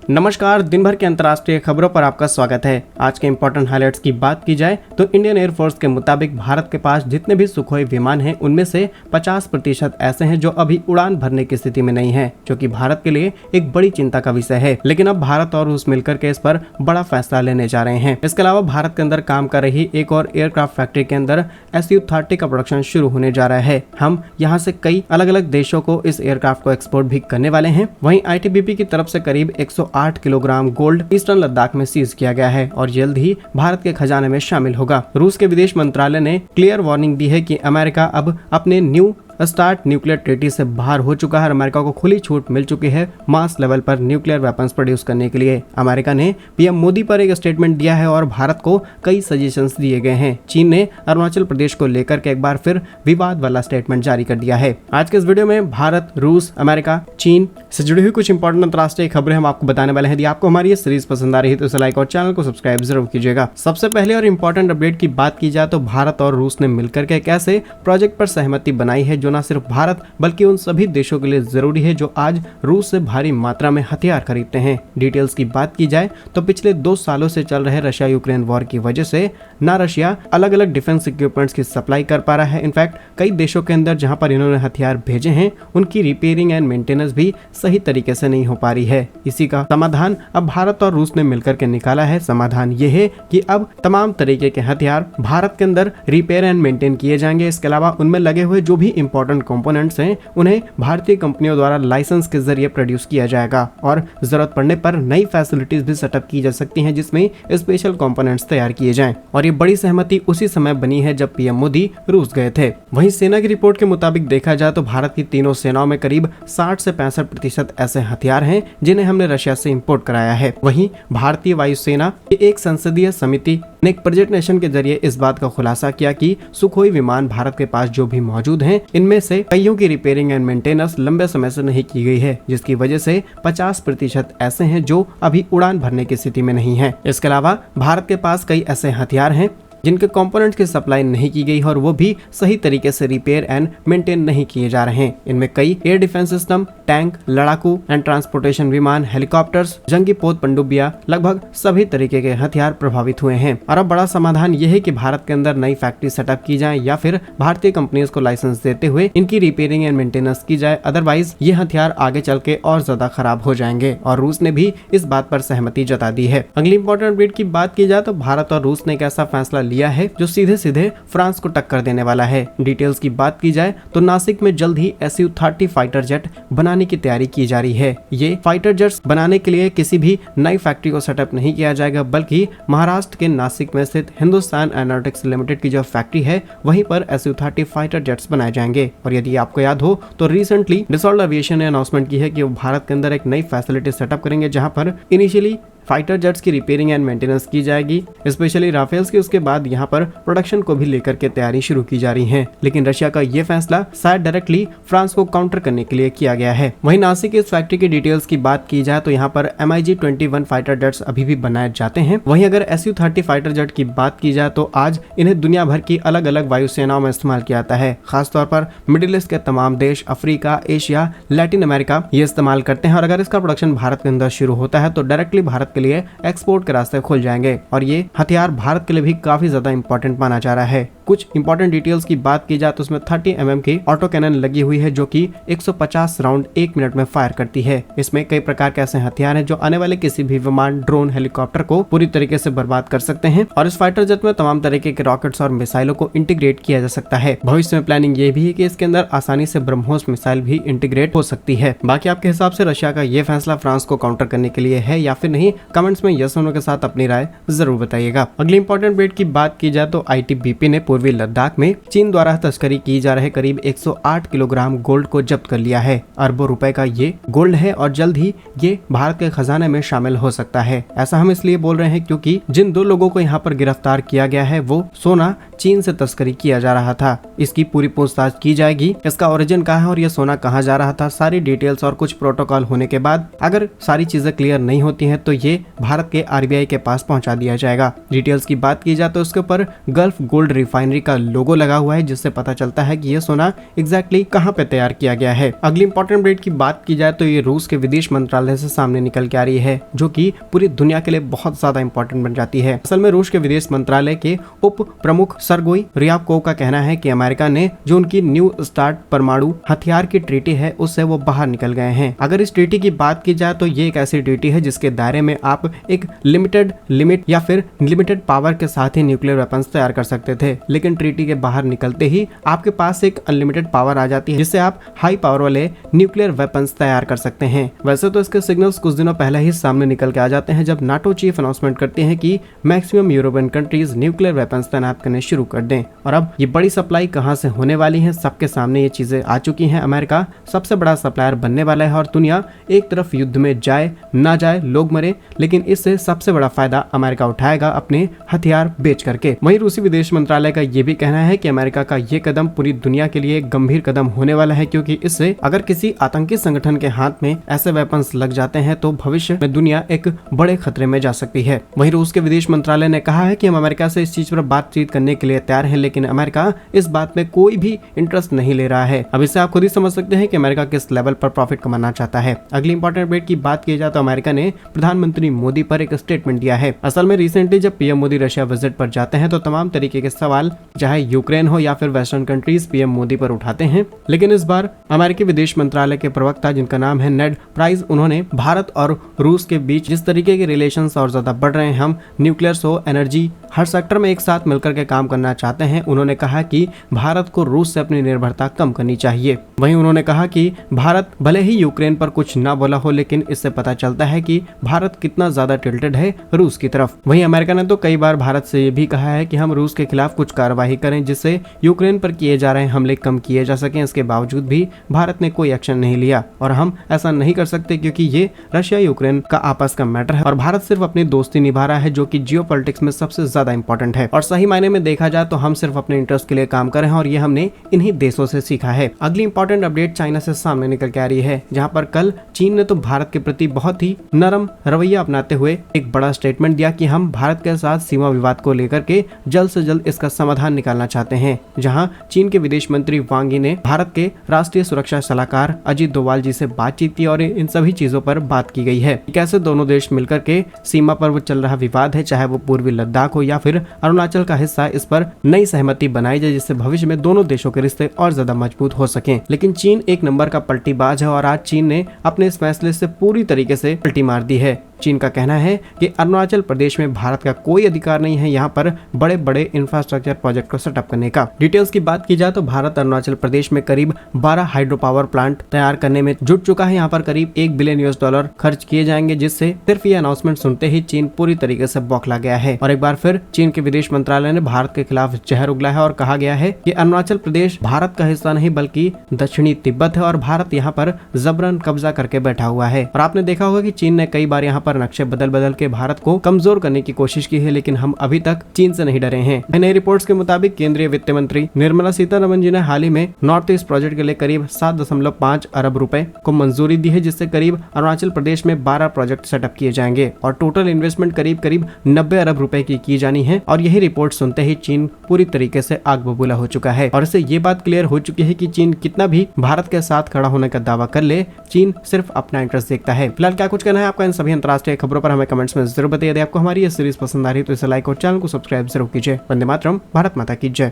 नमस्कार, दिन भर के अंतर्राष्ट्रीय खबरों पर आपका स्वागत है। आज के इम्पोर्टेंट हाइलाइट्स की बात की जाए तो इंडियन एयरफोर्स के मुताबिक भारत के पास जितने भी सुखोई विमान हैं उनमें से 50% ऐसे हैं जो अभी उड़ान भरने की स्थिति में नहीं है, जो कि भारत के लिए एक बड़ी चिंता का विषय है। लेकिन अब भारत और रूस मिलकर के इस पर बड़ा फैसला लेने जा रहे हैं। इसके अलावा भारत के अंदर काम कर रही एक और एयरक्राफ्ट फैक्ट्री के अंदर Su-30 का प्रोडक्शन शुरू होने जा रहा है। हम यहाँ से कई अलग अलग देशों को इस एयरक्राफ्ट को एक्सपोर्ट भी करने वाले हैं। वहीं ITBP की तरफ से करीब 108 किलोग्राम गोल्ड ईस्टर्न लद्दाख में सीज किया गया है और जल्द ही भारत के खजाने में शामिल होगा। रूस के विदेश मंत्रालय ने क्लियर वार्निंग दी है कि अमेरिका अब अपने न्यू स्टार्ट न्यूक्लियर ट्रीटी से बाहर हो चुका है। अमेरिका को खुली छूट मिल चुकी है मास लेवल पर न्यूक्लियर वेपन्स प्रोड्यूस करने के लिए। अमेरिका ने पीएम मोदी पर एक स्टेटमेंट दिया है और भारत को कई सजेशंस दिए गए हैं। चीन ने अरुणाचल प्रदेश को लेकर के एक बार फिर विवाद वाला स्टेटमेंट जारी कर दिया है। आज के इस वीडियो में भारत, रूस, अमेरिका, चीन से जुड़ी हुई कुछ इंपॉर्टेंट अंतर्राष्ट्रीय खबरें हम आपको बताने वाले हैं। यदि आपको हमारी ये सीरीज पसंद आ रही है तो इसे लाइक और चैनल को सब्सक्राइब जरूर कीजिएगा। सबसे पहले और इम्पोर्टेंट अपडेट की बात की जाए तो भारत और रूस ने मिलकर के एक ऐसे प्रोजेक्ट पर सहमति बनाई है जो न सिर्फ भारत बल्कि उन सभी देशों के लिए जरूरी है जो आज रूस से भारी मात्रा में हथियार खरीदते हैं। डिटेल्स की बात की जाए तो पिछले 2 सालों से चल रहे रशिया यूक्रेन वॉर की वजह से ना रशिया अलग अलग डिफेंस इक्विपमेंट्स की सप्लाई कर पा रहा है। इनफैक्ट कई देशों के अंदर जहां पर इन्होंने हथियार भेजे हैं उनकी रिपेयरिंग एंड मेंटेनेंस भी सही तरीके से नहीं हो पा रही है। इसी का समाधान अब भारत और रूस ने मिलकर के निकाला है। समाधान ये है कि अब तमाम तरीके के हथियार भारत के अंदर रिपेयर एंड मेंटेन किए जाएंगे। इसके अलावा उनमें लगे हुए जो भी इंपॉर्टेंट कंपोनेंट्स हैं उन्हें भारतीय कंपनियों द्वारा लाइसेंस के जरिए प्रोड्यूस किया जाएगा और जरूरत पड़ने पर नई फैसिलिटीज भी सेटअप की जा सकती हैं जिसमें स्पेशल कंपोनेंट्स तैयार किए जाएं। और ये बड़ी सहमति उसी समय बनी है जब पीएम मोदी रूस गए थे। वहीं सेना की रिपोर्ट के मुताबिक देखा जाए तो भारत की तीनों सेनाओं में करीब 60 से 65% ऐसे हथियार हैं जिन्हें हमने रशिया से इंपोर्ट कराया है। वहीं भारतीय वायुसेना की एक संसदीय समिति ने एक प्रेजेंटेशन के जरिए इस बात का खुलासा किया कि सुखोई विमान भारत के पास जो भी मौजूद हैं इनमें से कईयों की रिपेयरिंग एंड मेंटेनेंस लंबे समय से नहीं की गई है, जिसकी वजह से 50% ऐसे हैं जो अभी उड़ान भरने की स्थिति में नहीं है। इसके अलावा भारत के पास कई ऐसे हथियार हैं जिनके कंपोनेंट्स की सप्लाई नहीं की गई और वो भी सही तरीके से रिपेयर एंड मेंटेन नहीं किए जा रहे हैं। इनमें कई एयर डिफेंस सिस्टम, टैंक, लड़ाकू एंड ट्रांसपोर्टेशन विमान, हेलीकॉप्टर्स, जंगी पोत पनडुब्बियां, लगभग सभी तरीके के हथियार प्रभावित हुए हैं। और अब बड़ा समाधान ये है कि भारत के अंदर नई फैक्ट्री सेटअप की जाए या फिर भारतीय कंपनीज को लाइसेंस देते हुए इनकी रिपेयरिंग एंड मेंटेनेंस की जाए। अदरवाइज ये हथियार आगे चल के और ज्यादा खराब हो जाएंगे और रूस ने भी इस बात पर सहमति जता दी है। अगली इंपॉर्टेंट अपडेट की बात की जाए तो भारत और रूस ने एक ऐसा फैसला लिया है जो सीधे सीधे फ्रांस को टक्कर देने वाला है। डिटेल्स की बात की जाए तो नासिक में जल्द ही Su-30 फाइटर जेट बनाने की तैयारी की जा रही है। ये फाइटर जेट्स बनाने के लिए किसी भी नई फैक्ट्री को सेटअप नहीं किया जाएगा बल्कि महाराष्ट्र के नासिक में स्थित हिंदुस्तान एरोनॉटिक्स लिमिटेड की जो फैक्ट्री है वहीं पर Su-30 फाइटर जेट्स बनाए जाएंगे। और यदि आपको याद हो तो रिसेंटली डसॉल्ट एविएशन ने अनाउंसमेंट की है कि वो भारत के अंदर एक नई फैसिलिटी सेटअप करेंगे जहां पर इनिशियली फाइटर जेट्स की रिपेयरिंग एंड मेंटेनेंस की जाएगी, स्पेशली राफेल्स की। उसके बाद यहाँ पर प्रोडक्शन को भी लेकर के तैयारी शुरू की जा रही है। लेकिन रशिया का ये फैसला शायद डायरेक्टली फ्रांस को काउंटर करने के लिए किया गया है। वहीं नासिक इस फैक्ट्री की डिटेल्स की बात की जाए तो यहाँ पर MiG-21 फाइटर जेट्स अभी भी बनाए जाते हैं। वहीं अगर Su-30 फाइटर जेट की बात की जाए तो आज इन्हें दुनिया भर की अलग अलग वायुसेनाओं में इस्तेमाल किया जाता है। खासतौर पर मिडिल ईस्ट के तमाम देश, अफ्रीका, एशिया, लैटिन अमेरिका ये इस्तेमाल करते हैं। और अगर इसका प्रोडक्शन भारत के अंदर शुरू होता है तो डायरेक्टली भारत के लिए एक्सपोर्ट के रास्ते खुल जाएंगे और ये हथियार भारत के लिए भी काफी ज्यादा इंपॉर्टेंट माना जा रहा है। कुछ इंपॉर्टेंट डिटेल्स की बात की जाए तो उसमें 30 mm की ऑटो कैनन लगी हुई है जो कि 150 राउंड 1 मिनट में फायर करती है। इसमें कई प्रकार के ऐसे हथियार हैं जो आने वाले किसी भी विमान, ड्रोन, हेलीकॉप्टर को पूरी तरीके से बर्बाद कर सकते हैं। और इस फाइटर जेट में तमाम तरीके के रॉकेट्स और मिसाइलों को इंटीग्रेट किया जा सकता है। भविष्य में प्लानिंग ये भी है कि इसके अंदर आसानी से ब्रह्मोस मिसाइल भी इंटीग्रेट हो सकती है। बाकी आपके हिसाब से रशिया का ये फैसला फ्रांस को काउंटर करने के लिए है या फिर नहीं, कमेंट्स में यस नो के साथ अपनी राय जरूर बताइएगा। अगली इंपॉर्टेंट अपडेट की बात की जाए तो ITBP ने पूर्वी लद्दाख में चीन द्वारा तस्करी की जा रहे करीब 108 किलोग्राम गोल्ड को जब्त कर लिया है। अरबों रुपए का ये गोल्ड है और जल्द ही ये भारत के खजाने में शामिल हो सकता है। ऐसा हम इसलिए बोल रहे हैं क्योंकि जिन 2 लोगों को यहाँ पर गिरफ्तार किया गया है वो सोना चीन से तस्करी किया जा रहा था। इसकी पूरी पूछताछ की जाएगी, इसका ओरिजिन कहाँ है और ये सोना कहाँ जा रहा था, सारी डिटेल्स और कुछ प्रोटोकॉल होने के बाद अगर सारी चीजें क्लियर नहीं होती हैं तो ये भारत के RBI के पास पहुंचा दिया जाएगा। डिटेल्स की बात की जाए तो इसके ऊपर गल्फ गोल्ड रिफाइनरी रिफाइनरी का लोगो लगा हुआ है, जिससे पता चलता है कि ये सोना एग्जैक्टली कहाँ पे तैयार किया गया है। अगली इंपॉर्टेंट अपडेट की बात की जाए तो ये रूस के विदेश मंत्रालय से सामने निकल के आ रही है, जो कि पूरी दुनिया के लिए बहुत ज्यादा इंपॉर्टेंट बन जाती है। असल में रूस के विदेश मंत्रालय के उप प्रमुख सरगोई रियाबकोव का कहना है कि अमेरिका ने जो उनकी न्यू स्टार्ट परमाणु हथियार की ट्रीटी है उससे वो बाहर निकल गए हैं। अगर इस ट्रीटी की बात की जाए तो ये एक ऐसी ट्रीटी है जिसके दायरे में आप एक लिमिटेड लिमिट या फिर लिमिटेड पावर के साथ ही न्यूक्लियर वेपन्स तैयार कर सकते थे, लेकिन ट्रीटी के बाहर निकलते ही आपके पास एक अनलिमिटेड पावर आ जाती है, जिससे आप हाई पावर वाले न्यूक्लियर वेपन्स तैयार कर सकते हैं। वैसे तो इसके सिग्नल्स कुछ दिनों पहले ही सामने निकल के आ जाते हैं, जब नाटो चीफ अनाउंसमेंट करते हैं कि maximum European countries nuclear weapons तैनात करने शुरू कर दें। और अब ये बड़ी सप्लाई कहां से होने वाली है, सबके सामने ये चीजें आ चुकी हैं। अमेरिका सबसे बड़ा सप्लायर बनने वाला है और दुनिया एक तरफ युद्ध में जाए ना जाए, लोग मरे, लेकिन इससे सबसे बड़ा फायदा अमेरिका उठाएगा अपने हथियार बेच करके। वहीं रूसी विदेश मंत्रालय का ये भी कहना है कि अमेरिका का ये कदम पूरी दुनिया के लिए एक गंभीर कदम होने वाला है, क्योंकि इससे अगर किसी आतंकी संगठन के हाथ में ऐसे वेपन्स लग जाते हैं तो भविष्य में दुनिया एक बड़े खतरे में जा सकती है। वहीं रूस के विदेश मंत्रालय ने कहा है कि हम अमेरिका से इस चीज पर बातचीत करने के लिए तैयार हैं, लेकिन अमेरिका इस बात में कोई भी इंटरेस्ट नहीं ले रहा है। अब इससे आप खुद ही समझ सकते हैं कि अमेरिका किस लेवल पर प्रॉफिट कमाना चाहता है। अगली इंपॉर्टेंट अपडेट की बात की जाए तो अमेरिका ने प्रधानमंत्री मोदी पर एक स्टेटमेंट दिया है। असल में रिसेंटली जब पीएम मोदी रशिया विजिट पर जाते हैं तो तमाम तरीके के सवाल, चाहे यूक्रेन हो या फिर वेस्टर्न कंट्रीज, पीएम मोदी पर उठाते हैं, लेकिन इस बार अमेरिकी विदेश मंत्रालय के प्रवक्ता, जिनका नाम है नेड प्राइस, उन्होंने भारत और रूस के बीच जिस तरीके के रिलेशंस और ज्यादा बढ़ रहे हैं, हम न्यूक्लियर हो, एनर्जी, हर सेक्टर में एक साथ मिलकर के काम करना चाहते हैं। उन्होंने कहा कि भारत को रूस से अपनी निर्भरता कम करनी चाहिए। वहीं उन्होंने कहा कि भारत भले ही यूक्रेन पर कुछ ना बोला हो, लेकिन इससे पता चलता है कि भारत कितना ज्यादा टिल्टेड है रूस की तरफ। वहीं अमेरिका ने तो कई बार भारत से ये भी कहा है कि हम रूस के खिलाफ कुछ कार्रवाई करें, जिससे यूक्रेन पर किए जा रहे हमले कम किए जा सकें। इसके बावजूद भी भारत ने कोई एक्शन नहीं लिया, और हम ऐसा नहीं कर सकते क्योंकि ये रशिया यूक्रेन का आपस का मैटर है और भारत सिर्फ अपनी दोस्ती निभा रहा है, जो कि जियोपॉलिटिक्स में सबसे ज्यादा इंपॉर्टेंट है। और सही मायने में देखा जाए तो हम सिर्फ अपने इंटरेस्ट के लिए काम कर रहे हैं और ये हमने इन्हीं देशों से सीखा है। अगली इंपॉर्टेंट अपडेट चाइना से सामने निकल के आ रही है, जहां पर कल चीन ने तो भारत के प्रति बहुत ही नरम रवैया अपनाते हुए एक बड़ा स्टेटमेंट दिया कि हम भारत के साथ सीमा विवाद को लेकर के जल्द से जल्द इसका समाधान निकालना चाहते हैं। जहां चीन के विदेश मंत्री वांग यी ने भारत के राष्ट्रीय सुरक्षा सलाहकार अजीत डोवाल जी से बातचीत की और इन सभी चीजों पर बात की गई है। कैसे दोनों देश मिलकर के सीमा पर वो चल रहा विवाद है, चाहे वो पूर्वी लद्दाख हो या फिर अरुणाचल का हिस्सा, इस पर नई सहमति बनाई जाए, जिससे भविष्य में दोनों देशों के रिश्ते और ज्यादा मजबूत हो सकें। लेकिन चीन एक नंबर का पलटीबाज है और आज चीन ने अपने इस फैसले से पूरी तरीके से पलटी मार दी है। चीन का कहना है कि अरुणाचल प्रदेश में भारत का कोई अधिकार नहीं है यहाँ पर बड़े बड़े इंफ्रास्ट्रक्चर प्रोजेक्ट को सेटअप करने का। डिटेल्स की बात की जाए तो भारत अरुणाचल प्रदेश में करीब 12 हाइड्रो पावर प्लांट तैयार करने में जुट चुका है। यहाँ पर करीब $1 बिलियन खर्च किए जाएंगे, जिससे सिर्फ ये अनाउंसमेंट सुनते ही चीन पूरी तरीके से बौखला गया है। और एक बार फिर चीन के विदेश मंत्रालय ने भारत के खिलाफ जहर उगला है और कहा गया है कि अरुणाचल प्रदेश भारत का हिस्सा नहीं बल्कि दक्षिणी तिब्बत है और भारत यहाँ पर जबरन कब्जा करके बैठा हुआ है। और आपने देखा होगा कि चीन ने कई बार यहाँ पर नक्शे बदल के भारत को कमजोर करने की कोशिश की है, लेकिन हम अभी तक चीन से नहीं डरे हैं। नई रिपोर्ट्स के मुताबिक केंद्रीय वित्त मंत्री निर्मला सीतारमण जी ने हाल ही में नॉर्थ ईस्ट प्रोजेक्ट के लिए करीब 7.5 अरब रुपए को मंजूरी दी है, जिससे करीब अरुणाचल प्रदेश में 12 प्रोजेक्ट सेटअप किए जाएंगे और टोटल इन्वेस्टमेंट करीब 90 अरब रुपए की जानी है। और यही रिपोर्ट सुनते ही चीन पूरी तरीके से आग बबूला हो चुका है और इससे ये बात क्लियर हो चुकी है कि चीन कितना भी भारत के साथ खड़ा होने का दावा कर ले, चीन सिर्फ अपना इंटरेस्ट देखता है। फिलहाल क्या कुछ कहना है आपका इन सभी अंतर्राष्ट्रीय खबरों पर हमें कमेंट्स में जरूर बताइए। यदि आपको हमारी ये सीरीज पसंद आ रही है तो इसे लाइक और चैनल को सब्सक्राइब जरूर कीजिए। वंदे मातरम, भारत माता की जय।